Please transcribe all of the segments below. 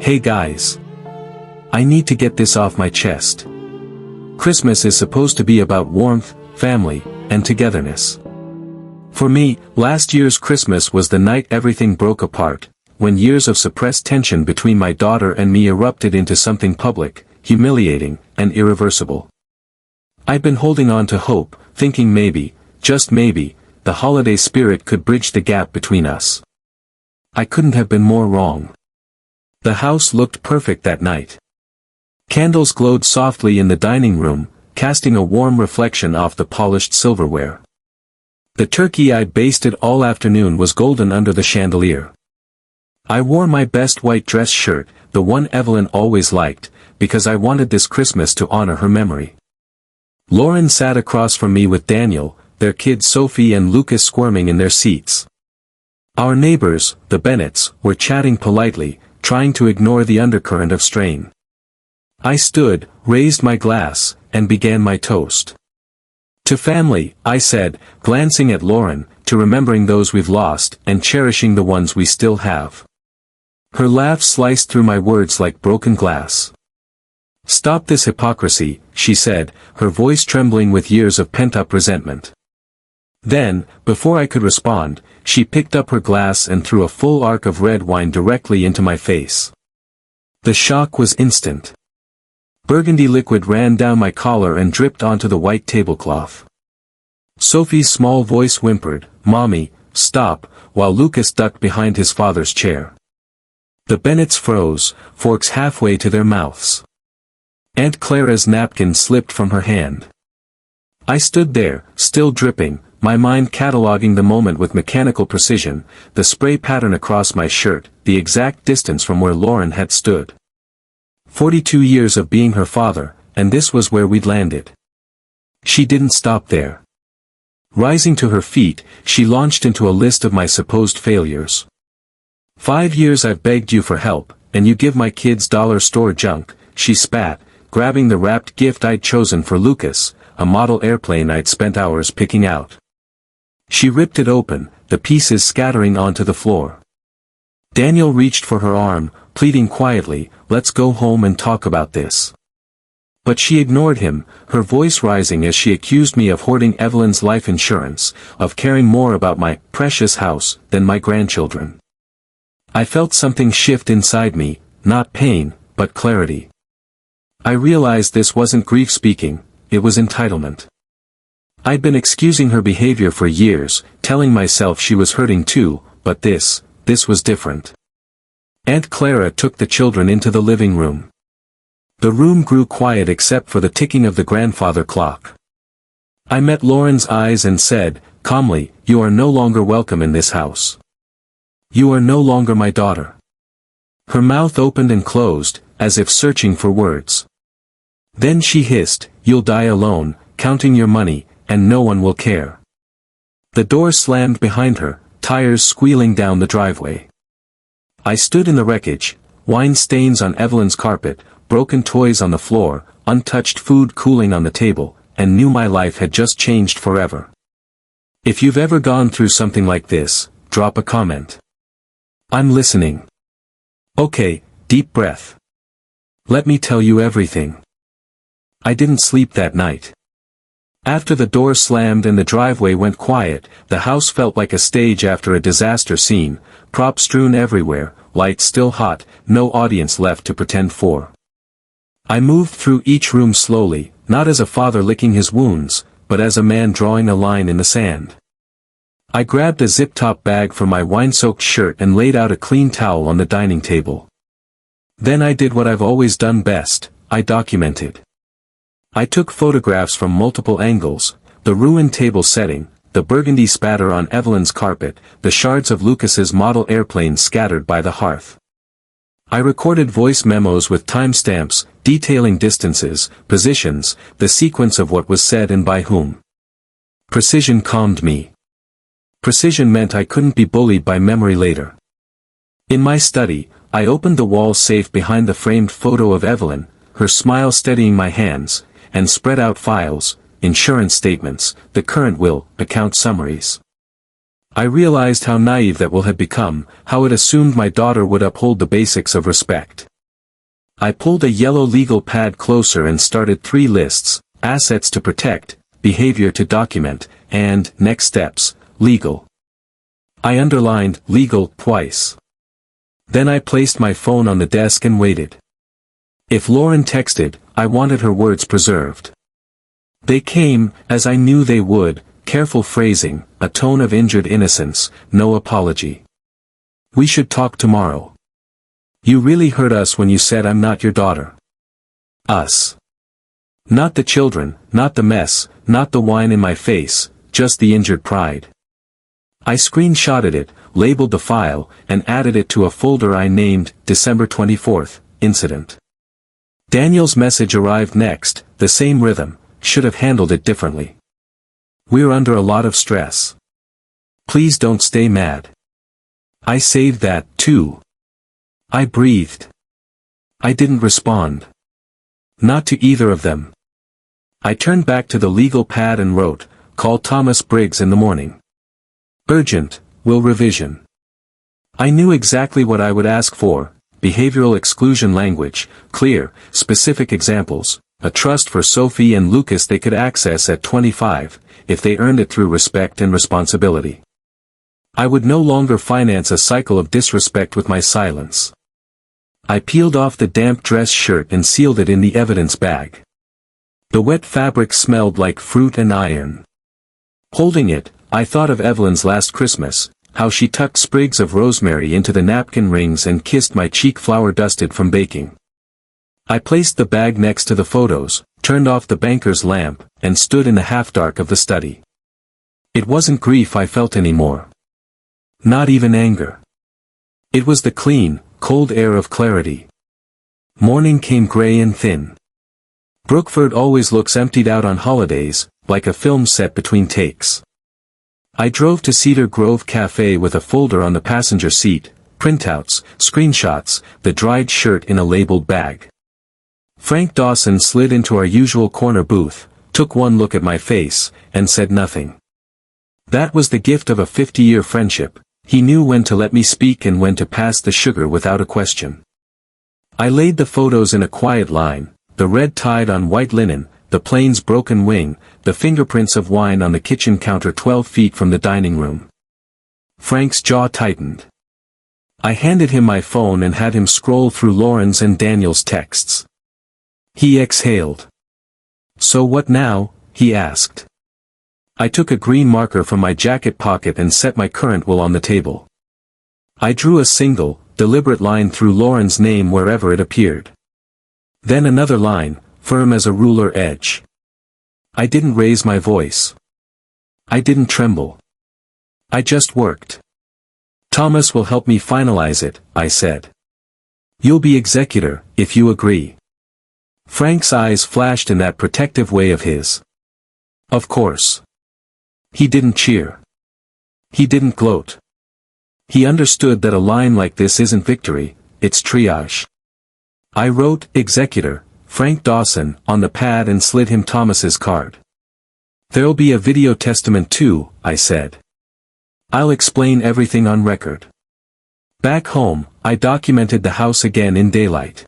Hey guys. I need to get this off my chest. Christmas is supposed to be about warmth, family, and togetherness. For me, last year's Christmas was the night everything broke apart, when years of suppressed tension between my daughter and me erupted into something public, humiliating, and irreversible. I'd been holding on to hope, thinking maybe, just maybe, the holiday spirit could bridge the gap between us. I couldn't have been more wrong. The house looked perfect that night. Candles glowed softly in the dining room, casting a warm reflection off the polished silverware. The turkey I'd basted all afternoon was golden under the chandelier. I wore my best white dress shirt, the one Evelyn always liked, because I wanted this Christmas to honor her memory. Lauren sat across from me with Daniel, their kids Sophie and Lucas squirming in their seats. Our neighbors, the Bennetts, were chatting politely, trying to ignore the undercurrent of strain. I stood, raised my glass, and began my toast. To family, I said, glancing at Lauren, to remembering those we've lost and cherishing the ones we still have. Her laugh sliced through my words like broken glass. Stop this hypocrisy, she said, her voice trembling with years of pent-up resentment. Then, before I could respond, she picked up her glass and threw a full arc of red wine directly into my face. The shock was instant. Burgundy liquid ran down my collar and dripped onto the white tablecloth. Sophie's small voice whimpered, "Mommy, stop," while Lucas ducked behind his father's chair. The Bennetts froze, forks halfway to their mouths. Aunt Clara's napkin slipped from her hand. I stood there, still dripping, my mind cataloging the moment with mechanical precision, the spray pattern across my shirt, the exact distance from where Lauren had stood. 42 years of being her father, and this was where we'd landed. She didn't stop there. Rising to her feet, she launched into a list of my supposed failures. 5 years I've begged you for help, and you give my kids dollar store junk, she spat, grabbing the wrapped gift I'd chosen for Lucas, a model airplane I'd spent hours picking out. She ripped it open, the pieces scattering onto the floor. Daniel reached for her arm, pleading quietly, "Let's go home and talk about this." But she ignored him, her voice rising as she accused me of hoarding Evelyn's life insurance, of caring more about my precious house than my grandchildren. I felt something shift inside me, not pain, but clarity. I realized this wasn't grief speaking, it was entitlement. I'd been excusing her behavior for years, telling myself she was hurting too, but this was different. Aunt Clara took the children into the living room. The room grew quiet except for the ticking of the grandfather clock. I met Lauren's eyes and said, calmly, "You are no longer welcome in this house. You are no longer my daughter." Her mouth opened and closed, as if searching for words. Then she hissed, "You'll die alone, counting your money, and no one will care." The door slammed behind her, tires squealing down the driveway. I stood in the wreckage, wine stains on Evelyn's carpet, broken toys on the floor, untouched food cooling on the table, and knew my life had just changed forever. If you've ever gone through something like this, drop a comment. I'm listening. Okay, deep breath. Let me tell you everything. I didn't sleep that night. After the door slammed and the driveway went quiet, the house felt like a stage after a disaster scene, props strewn everywhere, lights still hot, no audience left to pretend for. I moved through each room slowly, not as a father licking his wounds, but as a man drawing a line in the sand. I grabbed a zip-top bag from my wine-soaked shirt and laid out a clean towel on the dining table. Then I did what I've always done best, I documented. I took photographs from multiple angles, the ruined table setting, the burgundy spatter on Evelyn's carpet, the shards of Lucas's model airplane scattered by the hearth. I recorded voice memos with timestamps, detailing distances, positions, the sequence of what was said and by whom. Precision calmed me. Precision meant I couldn't be bullied by memory later. In my study, I opened the wall safe behind the framed photo of Evelyn, her smile steadying my hands, and spread out files, insurance statements, the current will, account summaries. I realized how naive that will had become, how it assumed my daughter would uphold the basics of respect. I pulled a yellow legal pad closer and started 3 lists: assets to protect, behavior to document, and, next steps, legal. I underlined legal twice. Then I placed my phone on the desk and waited. If Lauren texted, I wanted her words preserved. They came, as I knew they would, careful phrasing, a tone of injured innocence, no apology. We should talk tomorrow. You really hurt us when you said I'm not your daughter. Us. Not the children, not the mess, not the wine in my face, just the injured pride. I screenshotted it, labeled the file, and added it to a folder I named December 24th, Incident. Daniel's message arrived next, the same rhythm, should have handled it differently. We're under a lot of stress. Please don't stay mad. I saved that, too. I breathed. I didn't respond. Not to either of them. I turned back to the legal pad and wrote, call Thomas Briggs in the morning. Urgent, will revision. I knew exactly what I would ask for: behavioral exclusion language, clear, specific examples, a trust for Sophie and Lucas they could access at 25, if they earned it through respect and responsibility. I would no longer finance a cycle of disrespect with my silence. I peeled off the damp dress shirt and sealed it in the evidence bag. The wet fabric smelled like fruit and iron. Holding it, I thought of Evelyn's last Christmas, how she tucked sprigs of rosemary into the napkin rings and kissed my cheek flour dusted from baking. I placed the bag next to the photos, turned off the banker's lamp, and stood in the half-dark of the study. It wasn't grief I felt anymore. Not even anger. It was the clean, cold air of clarity. Morning came gray and thin. Brookford always looks emptied out on holidays, like a film set between takes. I drove to Cedar Grove Cafe with a folder on the passenger seat, printouts, screenshots, the dried shirt in a labeled bag. Frank Dawson slid into our usual corner booth, took one look at my face, and said nothing. That was the gift of a 50-year friendship. He knew when to let me speak and when to pass the sugar without a question. I laid the photos in a quiet line, the red tied on white linen, the plane's broken wing, the fingerprints of wine on the kitchen counter 12 feet from the dining room. Frank's jaw tightened. I handed him my phone and had him scroll through Lauren's and Daniel's texts. He exhaled. So what now? He asked. I took a green marker from my jacket pocket and set my current will on the table. I drew a single, deliberate line through Lauren's name wherever it appeared. Then another line, firm as a ruler edge. I didn't raise my voice. I didn't tremble. I just worked. Thomas will help me finalize it, I said. You'll be executor, if you agree. Frank's eyes flashed in that protective way of his. Of course. He didn't cheer. He didn't gloat. He understood that a line like this isn't victory, it's triage. I wrote, Executor, Frank Dawson, on the pad and slid him Thomas's card. There'll be a video testament too, I said. I'll explain everything on record. Back home, I documented the house again in daylight.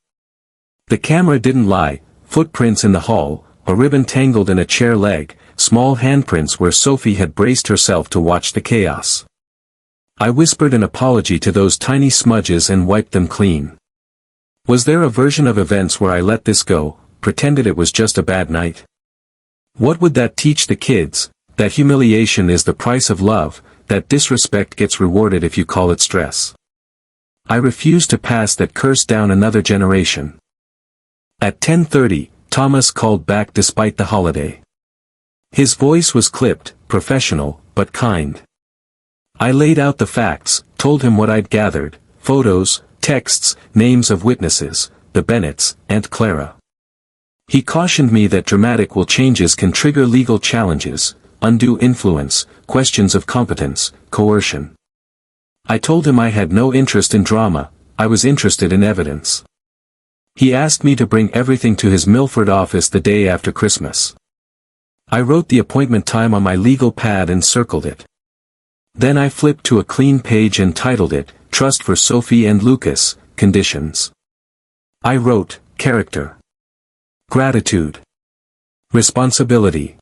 The camera didn't lie, footprints in the hall, a ribbon tangled in a chair leg, small handprints where Sophie had braced herself to watch the chaos. I whispered an apology to those tiny smudges and wiped them clean. Was there a version of events where I let this go, pretended it was just a bad night? What would that teach the kids? That humiliation is the price of love, that disrespect gets rewarded if you call it stress. I refused to pass that curse down another generation. At 10:30, Thomas called back despite the holiday. His voice was clipped, professional, but kind. I laid out the facts, told him what I'd gathered, photos, texts, names of witnesses, the Bennetts, Aunt Clara. He cautioned me that dramatic changes can trigger legal challenges, undue influence, questions of competence, coercion. I told him I had no interest in drama, I was interested in evidence. He asked me to bring everything to his Milford office the day after Christmas. I wrote the appointment time on my legal pad and circled it. Then I flipped to a clean page and titled it, Trust for Sophie and Lucas, Conditions. I wrote, character, gratitude, responsibility.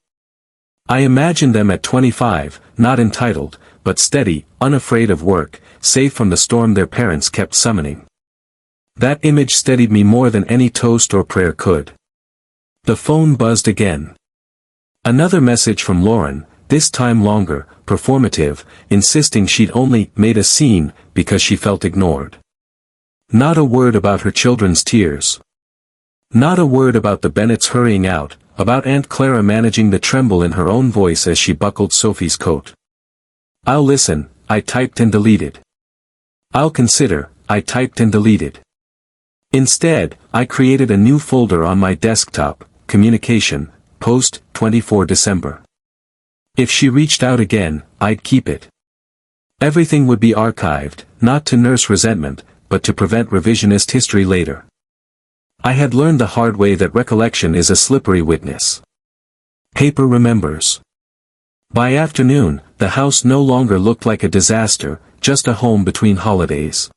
I imagined them at 25, not entitled, but steady, unafraid of work, safe from the storm their parents kept summoning. That image steadied me more than any toast or prayer could. The phone buzzed again. Another message from Lauren, this time longer, performative, insisting she'd only made a scene because she felt ignored. Not a word about her children's tears. Not a word about the Bennets hurrying out, about Aunt Clara managing the tremble in her own voice as she buckled Sophie's coat. I'll listen, I typed and deleted. I'll consider, I typed and deleted. Instead, I created a new folder on my desktop, Communication, Post, 24 December. If she reached out again, I'd keep it. Everything would be archived, not to nurse resentment, but to prevent revisionist history later. I had learned the hard way that recollection is a slippery witness. Paper remembers. By afternoon, the house no longer looked like a disaster, just a home between holidays.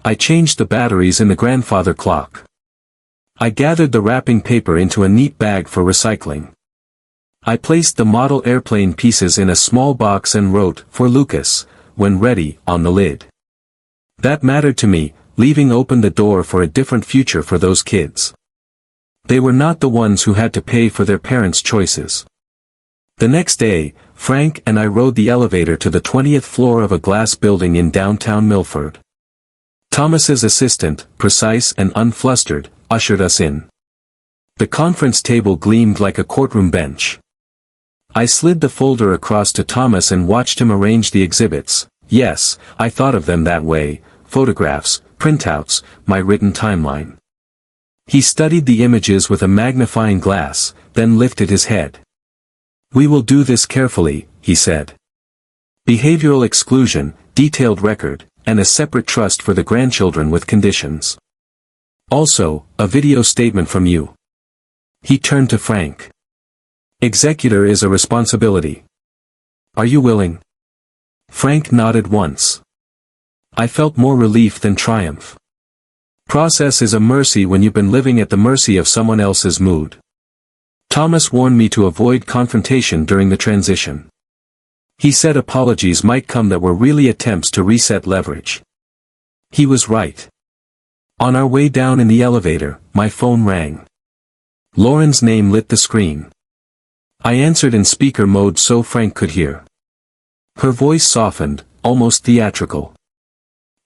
I changed the batteries in the grandfather clock. I gathered the wrapping paper into a neat bag for recycling. I placed the model airplane pieces in a small box and wrote, "For Lucas," when ready, on the lid. That mattered to me, leaving open the door for a different future for those kids. They were not the ones who had to pay for their parents' choices. The next day, Frank and I rode the elevator to the 20th floor of a glass building in downtown Milford. Thomas's assistant, precise and unflustered, ushered us in. The conference table gleamed like a courtroom bench. I slid the folder across to Thomas and watched him arrange the exhibits. Yes, I thought of them that way, photographs, printouts, my written timeline. He studied the images with a magnifying glass, then lifted his head. "We will do this carefully," he said. "Behavioral exclusion, detailed record, and a separate trust for the grandchildren with conditions. Also, a video statement from you." He turned to Frank. "Executor is a responsibility. Are you willing?" Frank nodded once. I felt more relief than triumph. Process is a mercy when you've been living at the mercy of someone else's mood. Thomas warned me to avoid confrontation during the transition. He said apologies might come that were really attempts to reset leverage. He was right. On our way down in the elevator, my phone rang. Lauren's name lit the screen. I answered in speaker mode so Frank could hear. Her voice softened, almost theatrical.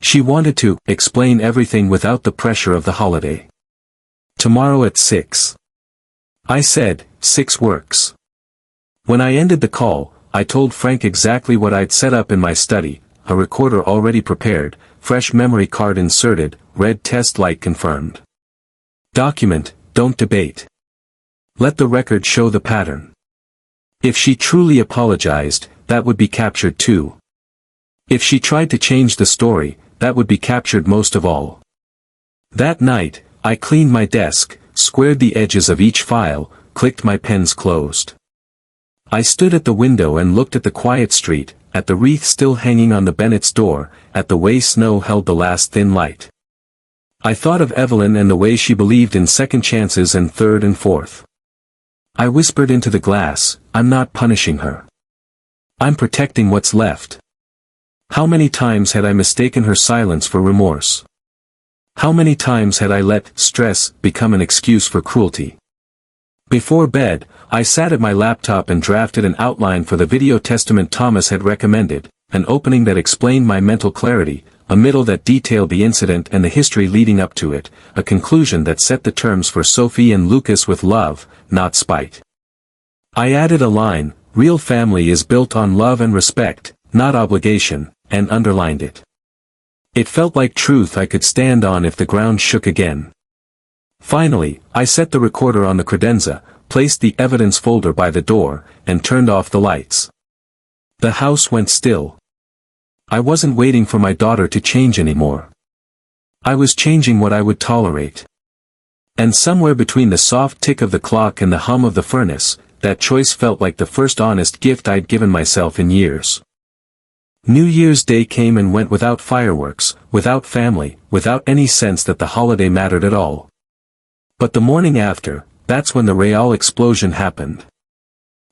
She wanted to explain everything without the pressure of the holiday. "Tomorrow at 6. I said, "6 works." When I ended the call, I told Frank exactly what I'd set up in my study, a recorder already prepared, fresh memory card inserted, red test light confirmed. Document, don't debate. Let the record show the pattern. If she truly apologized, that would be captured too. If she tried to change the story, that would be captured most of all. That night, I cleaned my desk, squared the edges of each file, clicked my pens closed. I stood at the window and looked at the quiet street, at the wreath still hanging on the Bennett's door, at the way snow held the last thin light. I thought of Evelyn and the way she believed in second chances and third and fourth. I whispered into the glass, "I'm not punishing her. I'm protecting what's left." How many times had I mistaken her silence for remorse? How many times had I let stress become an excuse for cruelty? Before bed, I sat at my laptop and drafted an outline for the video testament Thomas had recommended, an opening that explained my mental clarity, a middle that detailed the incident and the history leading up to it, a conclusion that set the terms for Sophie and Lucas with love, not spite. I added a line, "Real family is built on love and respect, not obligation," and underlined it. It felt like truth I could stand on if the ground shook again. Finally, I set the recorder on the credenza, placed the evidence folder by the door, and turned off the lights. The house went still. I wasn't waiting for my daughter to change anymore. I was changing what I would tolerate. And somewhere between the soft tick of the clock and the hum of the furnace, that choice felt like the first honest gift I'd given myself in years. New Year's Day came and went without fireworks, without family, without any sense that the holiday mattered at all. But the morning after, that's when the real explosion happened.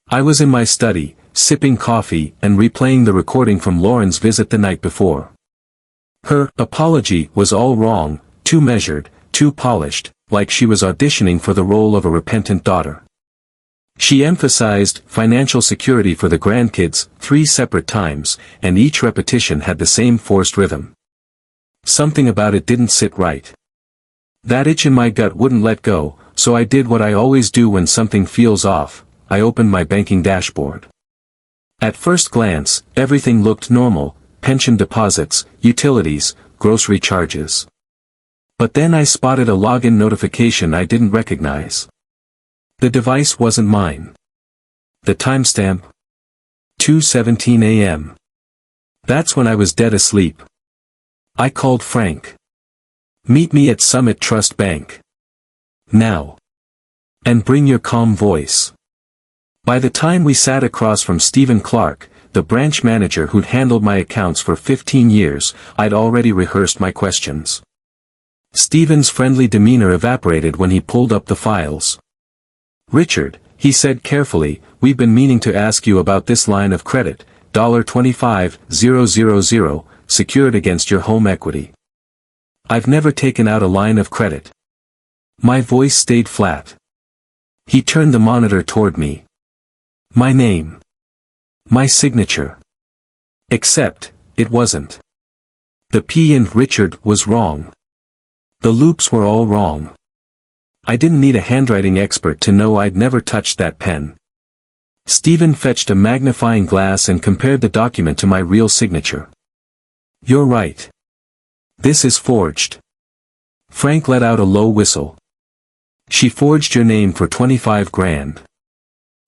I was in my study, sipping coffee and replaying the recording from Lauren's visit the night before. Her apology was all wrong, too measured, too polished, like she was auditioning for the role of a repentant daughter. She emphasized financial security for the grandkids 3 separate times, and each repetition had the same forced rhythm. Something about it didn't sit right. That itch in my gut wouldn't let go, so I did what I always do when something feels off. I opened my banking dashboard. At first glance, everything looked normal: pension deposits, utilities, grocery charges. But then I spotted a login notification I didn't recognize. The device wasn't mine. The timestamp? 2:17 a.m. That's when I was dead asleep. I called Frank. "Meet me at Summit Trust Bank. Now. And bring your calm voice." By the time we sat across from Stephen Clark, the branch manager who'd handled my accounts for 15 years, I'd already rehearsed my questions. Stephen's friendly demeanor evaporated when he pulled up the files. "Richard," he said carefully, "we've been meaning to ask you about this line of credit, $25,000, secured against your home equity. I've never taken out a line of credit." My voice stayed flat. He turned the monitor toward me. My name. My signature. Except, it wasn't. The P in Richard was wrong. The loops were all wrong. I didn't need a handwriting expert to know I'd never touched that pen. Stephen fetched a magnifying glass and compared the document to my real signature. "You're right. This is forged." Frank let out a low whistle. "She forged your name for 25 grand.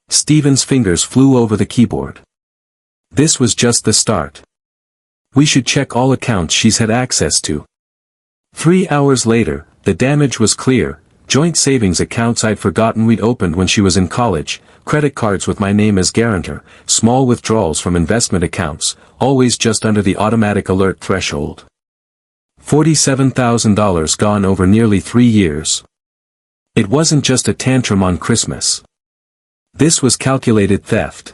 Stephen's fingers flew over the keyboard. This was just the start. We should check all accounts she's had access to. 3 hours later, the damage was clear: joint savings accounts I'd forgotten we'd opened when she was in college, credit cards with my name as guarantor, small withdrawals from investment accounts, always just under the automatic alert threshold. $47,000 gone over nearly 3 years. It wasn't just a tantrum on Christmas. This was calculated theft.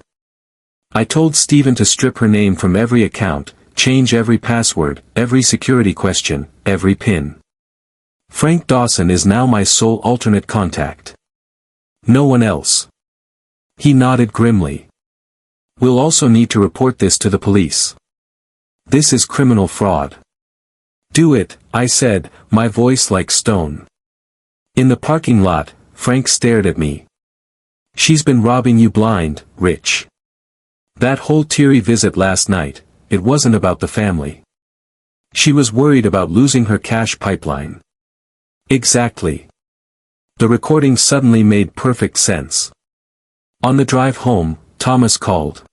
I told Stephen to strip her name from every account, change every password, every security question, every PIN. Frank Dawson is now my sole alternate contact. No one else. He nodded grimly. "We'll also need to report this to the police. This is criminal fraud." "Do it," I said, my voice like stone. In the parking lot, Frank stared at me. "She's been robbing you blind, Rich. That whole teary visit last night, it wasn't about the family. She was worried about losing her cash pipeline." Exactly. The recording suddenly made perfect sense. On the drive home, Thomas called.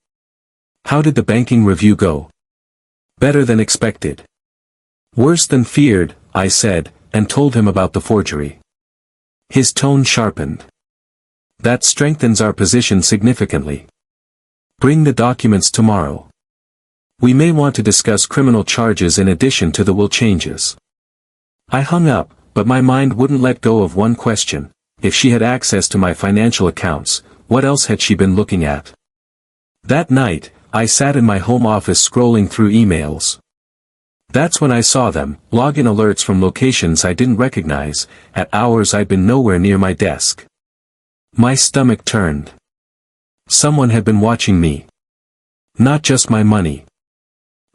"How did the banking review go?" "Better than expected." "Worse than feared," I said, and told him about the forgery. His tone sharpened. "That strengthens our position significantly. Bring the documents tomorrow. We may want to discuss criminal charges in addition to the will changes." I hung up, but my mind wouldn't let go of one question: if she had access to my financial accounts, what else had she been looking at? That night, I sat in my home office scrolling through emails. That's when I saw them, login alerts from locations I didn't recognize, at hours I'd been nowhere near my desk. My stomach turned. Someone had been watching me. Not just my money.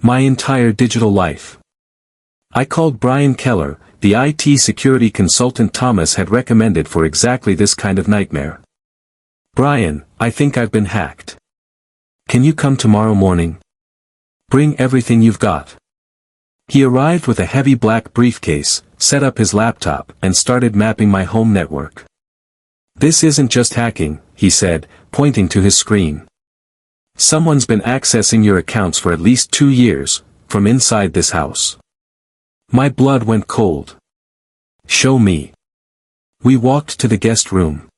My entire digital life. I called Brian Keller, the IT security consultant Thomas had recommended for exactly this kind of nightmare. "Brian, I think I've been hacked. Can you come tomorrow morning? Bring everything you've got." He arrived with a heavy black briefcase, set up his laptop, and started mapping my home network. "This isn't just hacking," he said, pointing to his screen. "Someone's been accessing your accounts for at least 2 years, from inside this house." My blood went cold. "Show me." We walked to the guest room.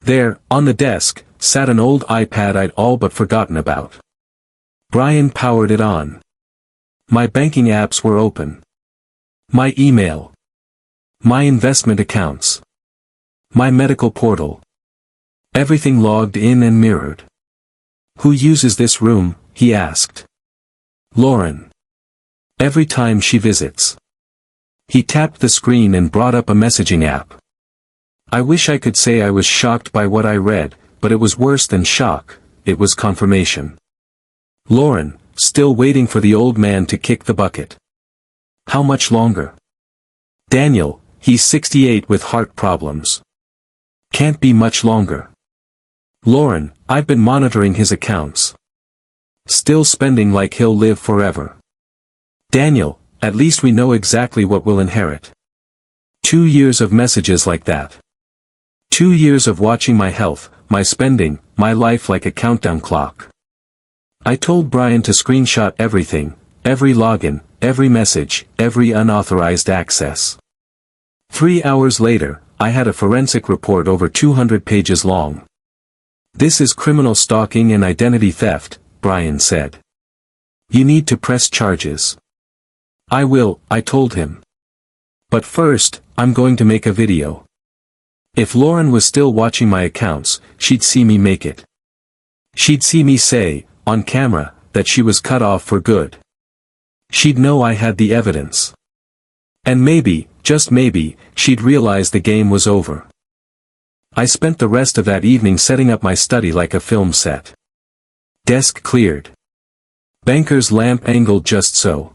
There, on the desk, sat an old iPad I'd all but forgotten about. Brian powered it on. My banking apps were open. My email. My investment accounts. My medical portal. Everything logged in and mirrored. Who uses this room? He asked. Lauren. Every time she visits. He tapped the screen and brought up a messaging app. I wish I could say I was shocked by what I read, but it was worse than shock, it was confirmation. Lauren, still waiting for the old man to kick the bucket. How much longer? Daniel, he's 68 with heart problems. Can't be much longer. Lauren, I've been monitoring his accounts. Still spending like he'll live forever. Daniel, at least we know exactly what we'll inherit. 2 years of messages like that. 2 years of watching my health, my spending, my life like a countdown clock. I told Brian to screenshot everything, every login, every message, every unauthorized access. 3 hours later, I had a forensic report over 200 pages long. This is criminal stalking and identity theft, Brian said. You need to press charges. I will, I told him. But first, I'm going to make a video. If Lauren was still watching my accounts, she'd see me make it. She'd see me say, on camera, that she was cut off for good. She'd know I had the evidence. And maybe, just maybe, she'd realize the game was over. I spent the rest of that evening setting up my study like a film set. Desk cleared. Banker's lamp angled just so.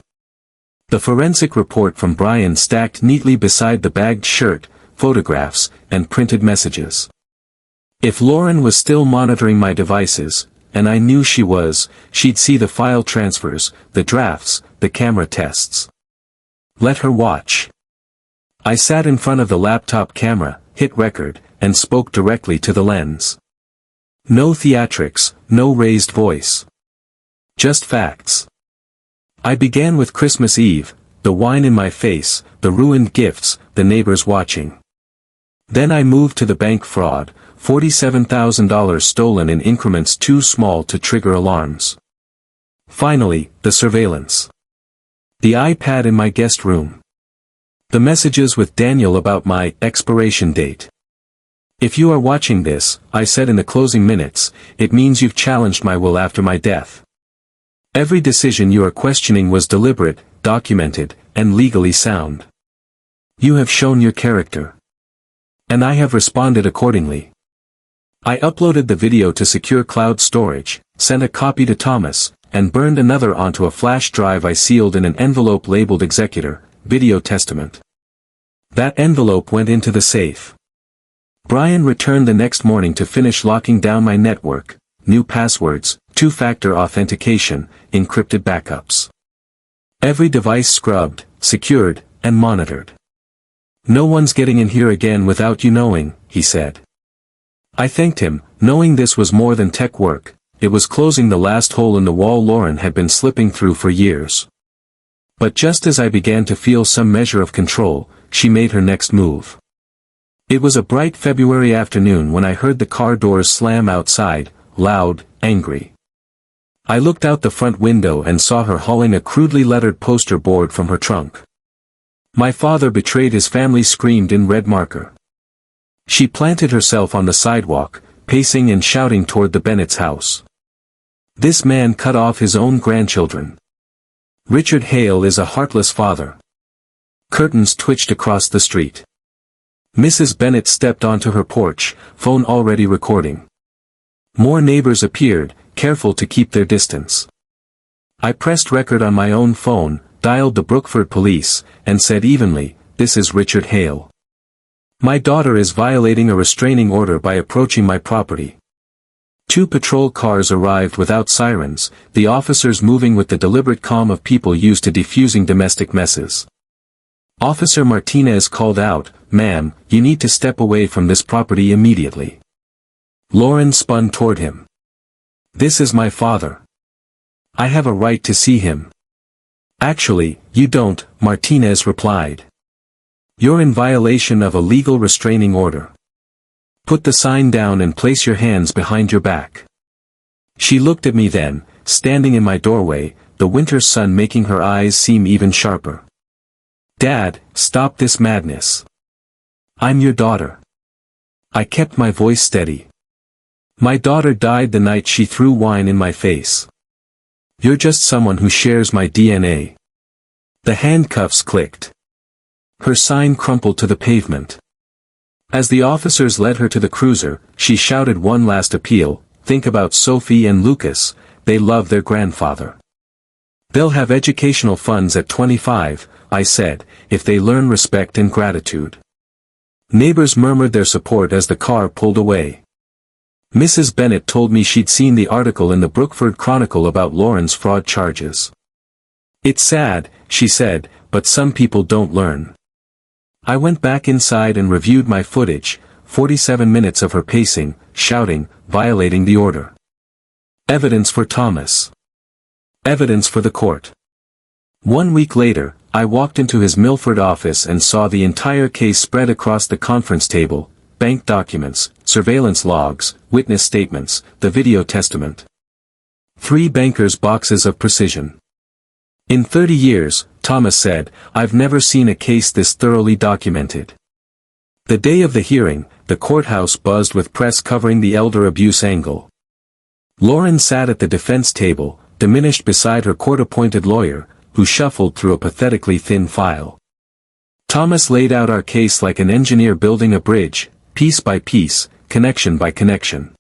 The forensic report from Brian stacked neatly beside the bagged shirt, photographs, and printed messages. If Lauren was still monitoring my devices, and I knew she was, she'd see the file transfers, the drafts, the camera tests. Let her watch. I sat in front of the laptop camera, hit record, and spoke directly to the lens. No theatrics, no raised voice. Just facts. I began with Christmas Eve, the wine in my face, the ruined gifts, the neighbors watching. Then I moved to the bank fraud, $47,000 stolen in increments too small to trigger alarms. Finally, the surveillance. The iPad in my guest room. The messages with Daniel about my expiration date. If you are watching this, I said in the closing minutes, it means you've challenged my will after my death. Every decision you are questioning was deliberate, documented, and legally sound. You have shown your character. And I have responded accordingly. I uploaded the video to secure cloud storage, sent a copy to Thomas, and burned another onto a flash drive I sealed in an envelope labeled Executor, Video Testament. That envelope went into the safe. Brian returned the next morning to finish locking down my network, new passwords, two-factor authentication, encrypted backups. Every device scrubbed, secured, and monitored. No one's getting in here again without you knowing, he said. I thanked him, knowing this was more than tech work, it was closing the last hole in the wall Lauren had been slipping through for years. But just as I began to feel some measure of control, she made her next move. It was a bright February afternoon when I heard the car doors slam outside, loud, angry. I looked out the front window and saw her hauling a crudely lettered poster board from her trunk. My father betrayed his family screamed in red marker. She planted herself on the sidewalk, pacing and shouting toward the Bennett's house. This man cut off his own grandchildren. Richard Hale is a heartless father. Curtains twitched across the street. Mrs. Bennett stepped onto her porch, phone already recording. More neighbors appeared, careful to keep their distance. I pressed record on my own phone, dialed the Brookford police, and said evenly, "This is Richard Hale. My daughter is violating a restraining order by approaching my property." 2 patrol cars arrived without sirens, the officers moving with the deliberate calm of people used to defusing domestic messes. Officer Martinez called out, "Ma'am, you need to step away from this property immediately." Lauren spun toward him. "This is my father. I have a right to see him." "Actually, you don't," Martinez replied. "You're in violation of a legal restraining order. Put the sign down and place your hands behind your back." She looked at me then, standing in my doorway, the winter sun making her eyes seem even sharper. "Dad, stop this madness. I'm your daughter." I kept my voice steady. "My daughter died the night she threw wine in my face. You're just someone who shares my DNA." The handcuffs clicked. Her sign crumpled to the pavement. As the officers led her to the cruiser, she shouted one last appeal, "Think about Sophie and Lucas, they love their grandfather. They'll have educational funds at 25, I said, if they learn respect and gratitude." Neighbors murmured their support as the car pulled away. Mrs. Bennett told me she'd seen the article in the Brookford Chronicle about Lauren's fraud charges. "It's sad," she said, "but some people don't learn." I went back inside and reviewed my footage, 47 minutes of her pacing, shouting, violating the order. Evidence for Thomas. Evidence for the court. 1 week later, I walked into his Milford office and saw the entire case spread across the conference table: bank documents, surveillance logs, witness statements, the video testament. 3 bankers' boxes of precision. "In 30 years, Thomas said, I've never seen a case this thoroughly documented." The day of the hearing, the courthouse buzzed with press covering the elder abuse angle. Lauren sat at the defense table, diminished beside her court-appointed lawyer, who shuffled through a pathetically thin file. Thomas laid out our case like an engineer building a bridge, piece by piece, connection by connection.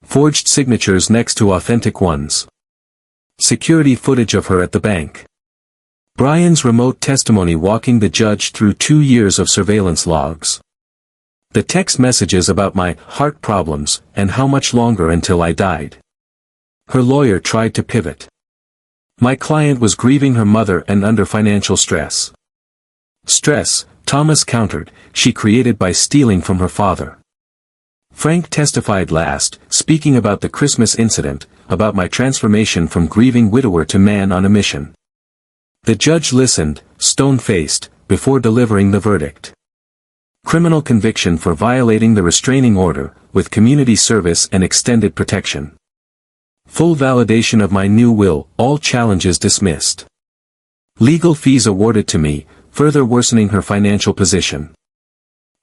Forged signatures next to authentic ones. Security footage of her at the bank. Brian's remote testimony walking the judge through 2 years of surveillance logs. The text messages about my heart problems and how much longer until I died. Her lawyer tried to pivot. My client was grieving her mother and under financial stress. Stress, Thomas countered, she created by stealing from her father. Frank testified last, speaking about the Christmas incident, about my transformation from grieving widower to man on a mission. The judge listened, stone-faced, before delivering the verdict. Criminal conviction for violating the restraining order, with community service and extended protection. Full validation of my new will, all challenges dismissed. Legal fees awarded to me, further worsening her financial position.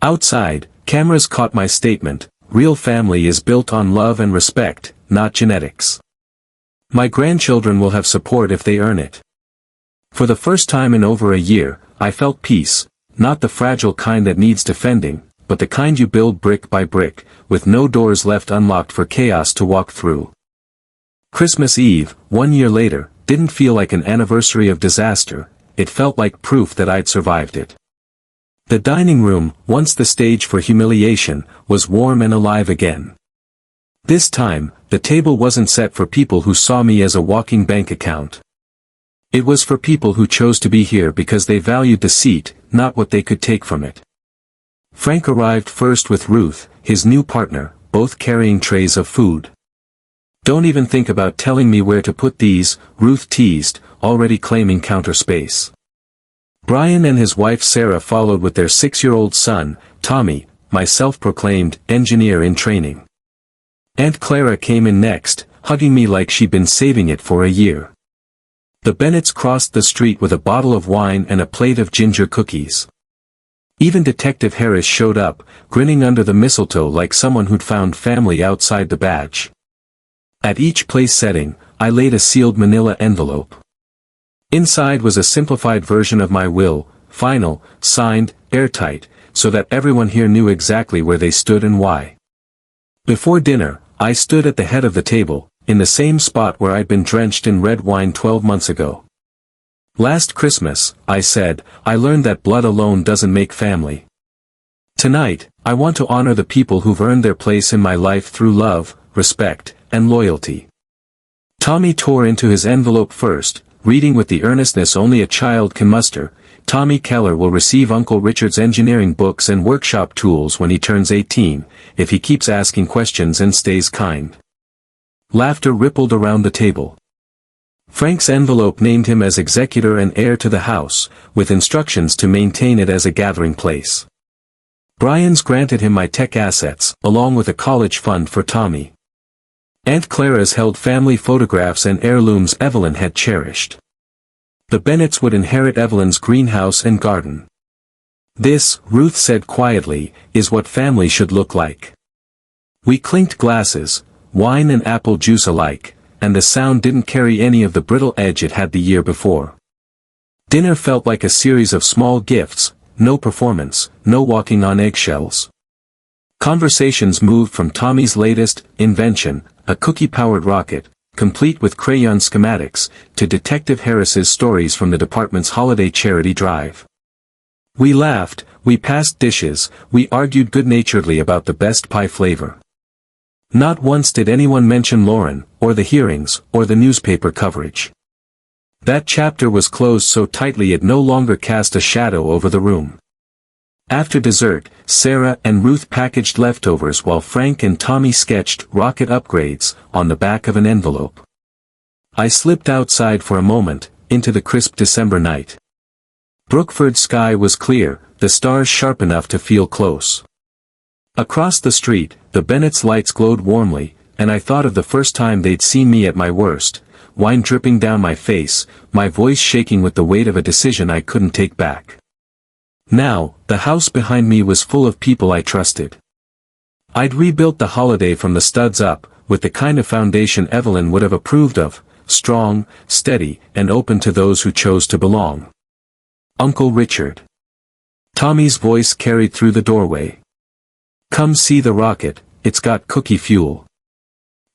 Outside, cameras caught my statement: real family is built on love and respect, not genetics. My grandchildren will have support if they earn it. For the first time in over a year, I felt peace, not the fragile kind that needs defending, but the kind you build brick by brick, with no doors left unlocked for chaos to walk through. Christmas Eve, 1 year later, didn't feel like an anniversary of disaster, it felt like proof that I'd survived it. The dining room, once the stage for humiliation, was warm and alive again. This time, the table wasn't set for people who saw me as a walking bank account. It was for people who chose to be here because they valued the seat, not what they could take from it. Frank arrived first with Ruth, his new partner, both carrying trays of food. "Don't even think about telling me where to put these," Ruth teased, already claiming counter space. Brian and his wife Sarah followed with their 6-year-old son, Tommy, my self-proclaimed engineer in training. Aunt Clara came in next, hugging me like she'd been saving it for a year. The Bennetts crossed the street with a bottle of wine and a plate of ginger cookies. Even Detective Harris showed up, grinning under the mistletoe like someone who'd found family outside the badge. At each place setting, I laid a sealed manila envelope. Inside was a simplified version of my will, final, signed, airtight, so that everyone here knew exactly where they stood and why. Before dinner, I stood at the head of the table, in the same spot where I'd been drenched in red wine 12 months ago. "Last Christmas," I said, "I learned that blood alone doesn't make family. Tonight, I want to honor the people who've earned their place in my life through love, respect, and loyalty." Tommy tore into his envelope first, reading with the earnestness only a child can muster. "Tommy Keller will receive Uncle Richard's engineering books and workshop tools when he turns 18, if he keeps asking questions and stays kind." Laughter rippled around the table. Frank's envelope named him as executor and heir to the house, with instructions to maintain it as a gathering place. Brian's granted him my tech assets, along with a college fund for Tommy. Aunt Clara's held family photographs and heirlooms Evelyn had cherished. The Bennets would inherit Evelyn's greenhouse and garden. This, Ruth said quietly, is what family should look like. We clinked glasses, wine and apple juice alike, and the sound didn't carry any of the brittle edge it had the year before. Dinner felt like a series of small gifts, no performance, no walking on eggshells. Conversations moved from Tommy's latest invention, a cookie-powered rocket, complete with crayon schematics, to Detective Harris's stories from the department's holiday charity drive. We laughed, we passed dishes, we argued good-naturedly about the best pie flavor. Not once did anyone mention Lauren, or the hearings, or the newspaper coverage. That chapter was closed so tightly it no longer cast a shadow over the room. After dessert, Sarah and Ruth packaged leftovers while Frank and Tommy sketched rocket upgrades on the back of an envelope. I slipped outside for a moment, into the crisp December night. Brookford's sky was clear, the stars sharp enough to feel close. Across the street, the Bennets' lights glowed warmly, and I thought of the first time they'd seen me at my worst, wine dripping down my face, my voice shaking with the weight of a decision I couldn't take back. Now, the house behind me was full of people I trusted. I'd rebuilt the holiday from the studs up, with the kind of foundation Evelyn would have approved of, strong, steady, and open to those who chose to belong. Uncle Richard. Tommy's voice carried through the doorway. Come see the rocket, it's got cookie fuel.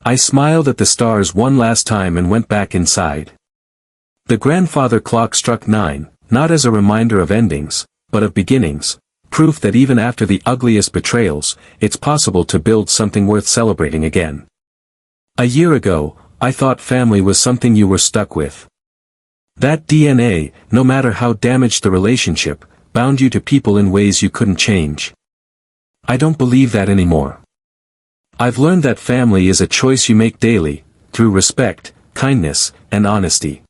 I smiled at the stars one last time and went back inside. The grandfather clock struck 9, not as a reminder of endings, but of beginnings, proof that even after the ugliest betrayals, it's possible to build something worth celebrating again. A year ago, I thought family was something you were stuck with. That DNA, no matter how damaged the relationship, bound you to people in ways you couldn't change. I don't believe that anymore. I've learned that family is a choice you make daily, through respect, kindness, and honesty.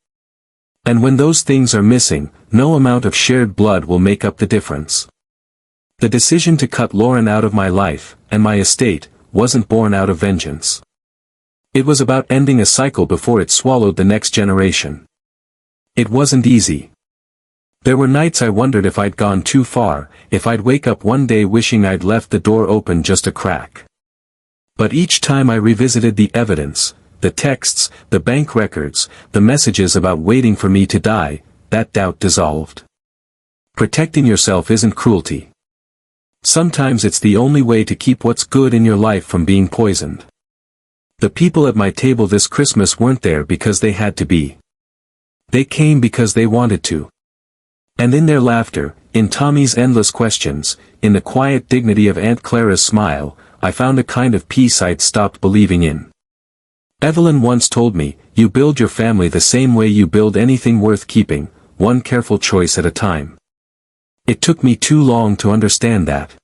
And when those things are missing, no amount of shared blood will make up the difference. The decision to cut Lauren out of my life, and my estate, wasn't born out of vengeance. It was about ending a cycle before it swallowed the next generation. It wasn't easy. There were nights I wondered if I'd gone too far, if I'd wake up one day wishing I'd left the door open just a crack. But each time I revisited the evidence, the texts, the bank records, the messages about waiting for me to die, that doubt dissolved. Protecting yourself isn't cruelty. Sometimes it's the only way to keep what's good in your life from being poisoned. The people at my table this Christmas weren't there because they had to be. They came because they wanted to. And in their laughter, in Tommy's endless questions, in the quiet dignity of Aunt Clara's smile, I found a kind of peace I'd stopped believing in. Evelyn once told me, you build your family the same way you build anything worth keeping, one careful choice at a time. It took me too long to understand that.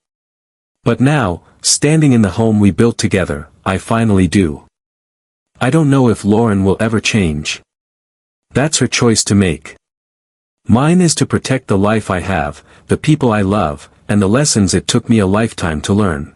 But now, standing in the home we built together, I finally do. I don't know if Lauren will ever change. That's her choice to make. Mine is to protect the life I have, the people I love, and the lessons it took me a lifetime to learn.